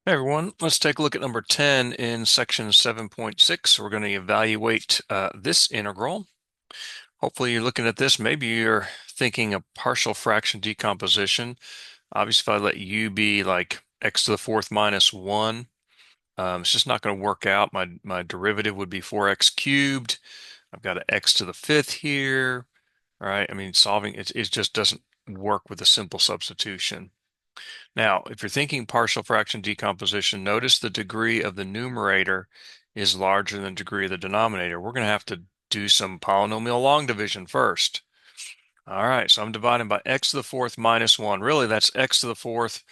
Hey everyone, let's take a look at number 10 in section 7.6. We're going to evaluate this integral. Hopefully you're looking at this. Maybe you're thinking of partial fraction decomposition. Obviously, if I let u be like x to the fourth minus 1, it's just not going to work out. My derivative would be 4x cubed. I've got an x to the fifth here. All right, I mean, solving it just doesn't work with a simple substitution. Now, if you're thinking partial fraction decomposition, notice the degree of the numerator is larger than the degree of the denominator. We're going to have to do some polynomial long division first. All right, so I'm dividing by x to the fourth minus 1. Really, that's x to the fourth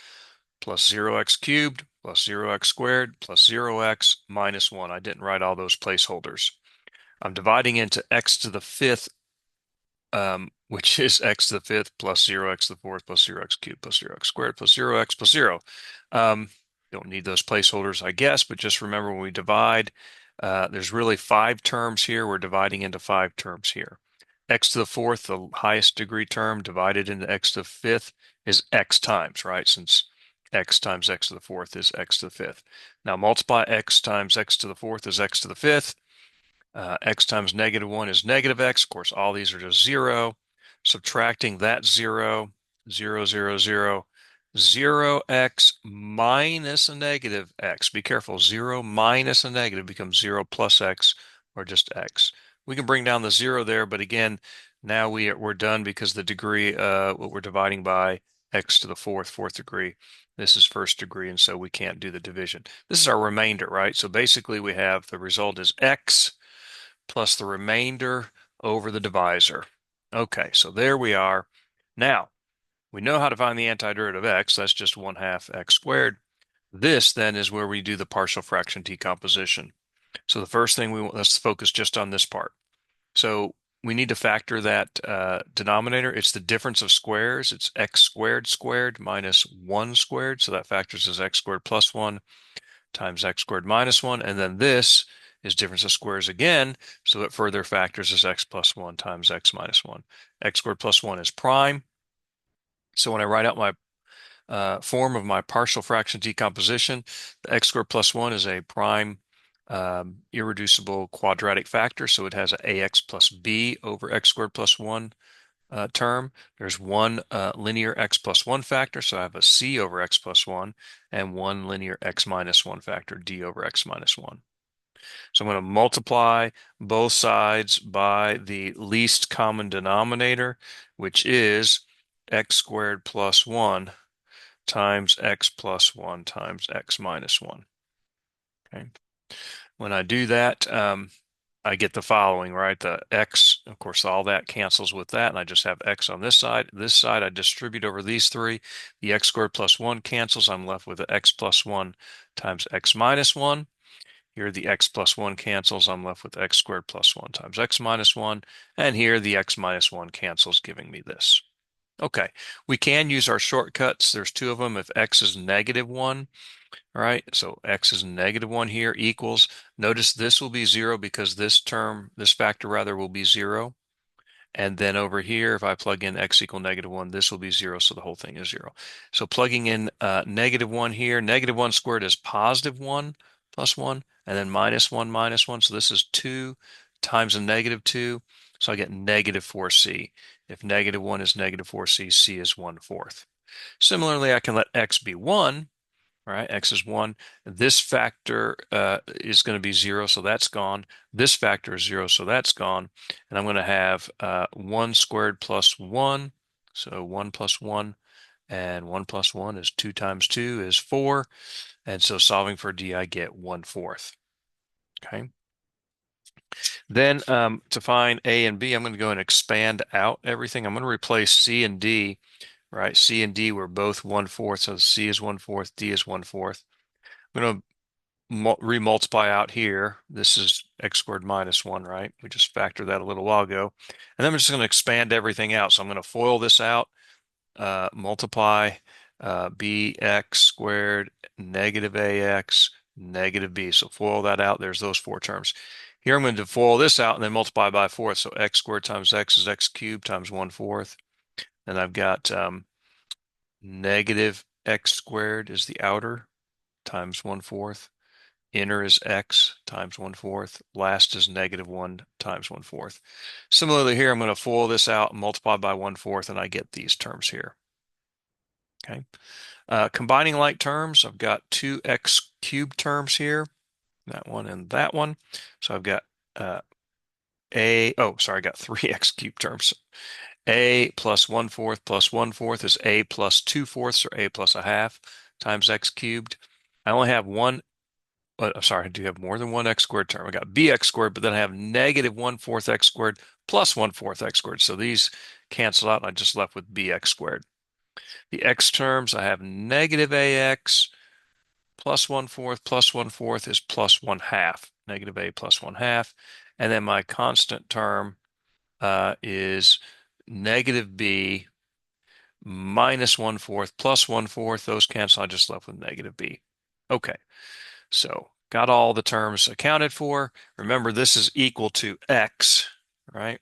plus 0x cubed plus 0x squared plus 0x minus 1. I didn't write all those placeholders. I'm dividing into x to the fifth, which is x to the fifth plus 0x to the fourth plus 0x cubed plus 0x squared plus 0x plus 0. Don't need those placeholders, I guess, but just remember when we divide, there's really 5 terms here. We're dividing into 5 terms here. X to the fourth, the highest degree term, divided into x to the fifth is x times, right? Since x times x to the fourth is x to the fifth. Now multiply x times x to the fourth is x to the fifth. X times -1 is negative x. Of course, all these are just 0. Subtracting that 0, 0, 0, 0, 0x minus a negative x. Be careful, 0 minus a negative becomes 0 plus x, or just x. We can bring down the 0 there, but again, now we're done because the degree, what we're dividing by, x to the fourth degree. This is first degree, and so we can't do the division. This is our remainder, right? So basically we have the result is x plus the remainder over the divisor. Okay, so there we are. Now, we know how to find the antiderivative of x. That's just 1/2 x squared. This then is where we do the partial fraction decomposition. So the first thing let's focus just on this part. So we need to factor that denominator. It's the difference of squares. It's x squared squared minus 1 squared. So that factors as x squared plus 1 times x squared minus 1. And then this is difference of squares again, so it further factors as x plus 1 times x minus 1. X squared plus 1 is prime. So when I write out my form of my partial fraction decomposition, the x squared plus 1 is a prime irreducible quadratic factor, so it has a ax plus b over x squared plus 1 term. There's one linear x plus 1 factor, so I have a c over x plus 1, and one linear x minus 1 factor, d over x minus 1. So I'm going to multiply both sides by the least common denominator, which is x squared plus 1 times x plus 1 times x minus 1. Okay. When I do that, I get the following, right? The x, of course, all that cancels with that, and I just have x on this side. This side I distribute over these three. The x squared plus 1 cancels. I'm left with the x plus 1 times x minus 1. Here the x plus 1 cancels. I'm left with x squared plus 1 times x minus 1. And here the x minus 1 cancels, giving me this. Okay, we can use our shortcuts. There's 2 of them. If x is -1, all right, so x is -1 here equals, notice this will be 0 because this factor rather, will be 0. And then over here, if I plug in x equal -1, this will be 0, so the whole thing is 0. So plugging in -1 here, -1 squared is +1 plus 1, and then -1 minus 1. So this is 2 times a -2, so I get -4c. If -1 is -4c, c is 1/4. Similarly, I can let x be 1. Right, x is 1. This factor is going to be 0, so that's gone. This factor is 0, so that's gone. And I'm going to have 1 squared plus 1, so 1 plus 1, and 1 plus 1 is 2 times 2 is 4. And so solving for d, I get 1/4. Okay. Then to find a and b, I'm going to go and expand out everything. I'm going to replace c and d, right? C and d were both 1/4, so c is 1/4, d is 1/4. I'm going to remultiply out here. This is x squared minus 1, right? We just factored that a little while ago. And then I'm just going to expand everything out. So I'm going to FOIL this out, multiply bx squared negative ax negative b. So FOIL that out. There's those 4 terms. Here I'm going to FOIL this out and then multiply by 4th. So x squared times x is x cubed times 1/4. And I've got negative x squared is the outer times 1/4. Inner is x times 1/4. Last is -1 times 1/4. Similarly here, I'm going to FOIL this out and multiply by 1/4, and I get these terms here. Okay. Combining like terms, I've got two x cubed terms here, that one and that one. So I've got I got three x cubed terms. A plus 1/4 plus 1/4 is a plus 2/4 or a plus a half times x cubed. I only have one, sorry, I do have more than one x squared term. I got bx squared, but then I have -1/4 x squared plus 1/4 x squared. So these cancel out and I just left with bx squared. The x terms, I have -ax plus 1/4 plus 1/4 is plus 1/2, -a plus 1/2. And then my constant term is -b minus 1/4 plus 1/4. Those cancel. I just left with -b. Okay, so got all the terms accounted for. Remember, this is equal to x, right?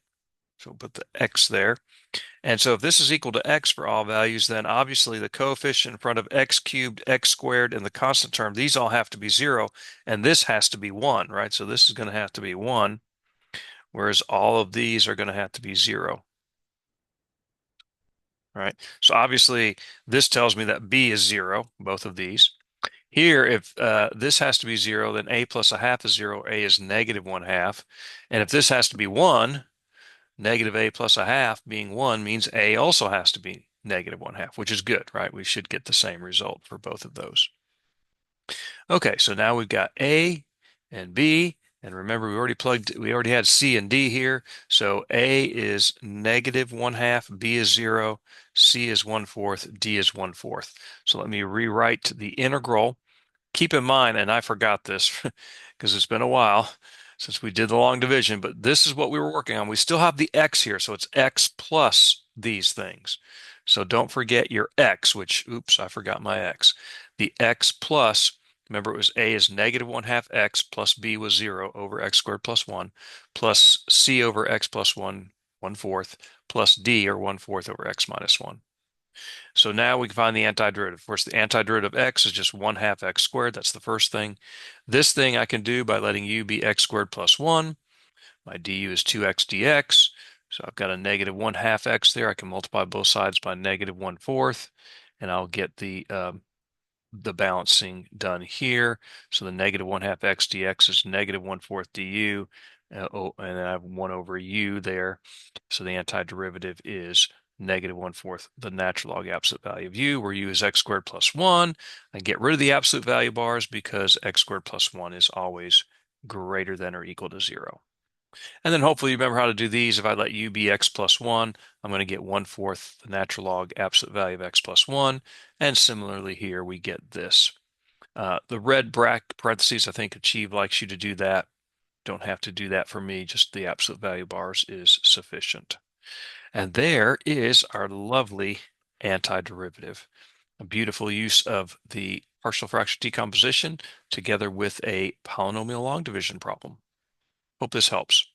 So we'll put the x there. And so if this is equal to x for all values, then obviously the coefficient in front of x cubed, x squared, and the constant term, these all have to be 0, and this has to be 1, right? So this is going to have to be 1, whereas all of these are going to have to be 0. Right? So obviously this tells me that b is 0, both of these. Here, if this has to be 0, then a plus a half is 0, a is -1/2. And if this has to be 1, -a plus a half being 1 means a also has to be -1/2, which is good, right? We should get the same result for both of those. Okay, so now we've got a and b, and remember we already had c and d here. So a is -1/2, b is 0, c is 1/4, d is 1/4. So let me rewrite the integral. Keep in mind, and I forgot this because it's been a while since we did the long division, but this is what we were working on. We still have the x here, so it's x plus these things. So don't forget your x, which, oops, I forgot my x. The x plus, remember it was a is -1/2 x plus b was 0 over x squared plus 1 plus c over x plus 1, 1/4 plus d or 1/4 over x minus 1. So now we can find the antiderivative. Of course, the antiderivative of x is just 1/2 x squared. That's the first thing. This thing I can do by letting u be x squared plus 1. My du is 2x dx. So I've got a -1/2 x there. I can multiply both sides by -1/4, and I'll get the balancing done here. So the -1/2 x dx is -1/4 du, and I have 1 over u there. So the antiderivative is -1/4 the natural log absolute value of u, where u is x squared plus 1. I get rid of the absolute value bars because x squared plus 1 is always greater than or equal to 0. And then hopefully you remember how to do these. If I let u be x plus 1, I'm going to get 1/4 the natural log absolute value of x plus 1. And similarly here, we get this. The red parentheses, I think Achieve likes you to do that. Don't have to do that for me. Just the absolute value bars is sufficient. And there is our lovely antiderivative. A beautiful use of the partial fraction decomposition together with a polynomial long division problem. Hope this helps.